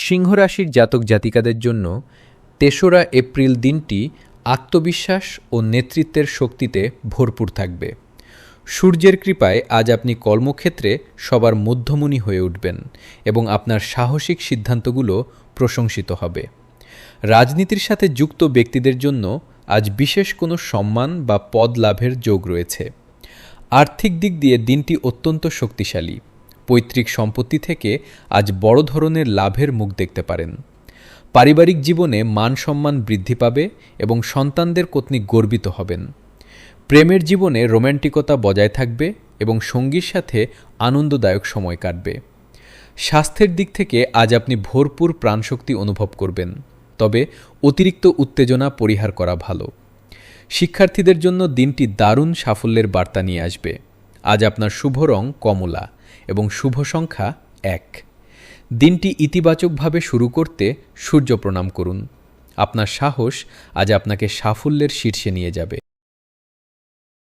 সিংহ রাশির জাতক জাতিকাদের জন্য ৩রা এপ্রিল দিনটি আত্মবিশ্বাস ও নেতৃত্বের শক্তিতে ভরপুর থাকবে। সূর্যের কৃপায় আজ আপনি কর্মক্ষেত্রে সবার মধ্যমণি হয়ে উঠবেন এবং আপনার সাহসিক সিদ্ধান্তগুলো প্রশংসিত হবে। রাজনীতির সাথে যুক্ত ব্যক্তিদের জন্য আজ বিশেষ কোনো সম্মান বা পদ লাভের যোগ রয়েছে। আর্থিক দিক দিয়ে দিনটি অত্যন্ত শক্তিশালী। পৈতৃক সম্পত্তি থেকে আজ বড় ধরনের লাভের মুখ দেখতে পারেন। পারিবারিক জীবনে মান সম্মান বৃদ্ধি পাবে এবং সন্তানদের কর্তৃক গর্বিত হবেন। প্রেমের জীবনে রোম্যান্টিকতা বজায় থাকবে এবং সঙ্গীর সাথে আনন্দদায়ক সময় কাটবে। স্বাস্থ্যের দিক থেকে আজ আপনি ভরপুর প্রাণশক্তি অনুভব করবেন, তবে অতিরিক্ত উত্তেজনা পরিহার করা ভালো। শিক্ষার্থীদের জন্য দিনটি দারুণ সাফল্যের বার্তা নিয়ে আসবে। আজ আপনার শুভ রং কমলা এবং শুভ সংখ্যা ১। দিনটি ইতিবাচকভাবে শুরু করতে সূর্য প্রণাম করুন। আপনার সাহস আজ আপনাকে সাফল্যের শীর্ষে নিয়ে যাবে।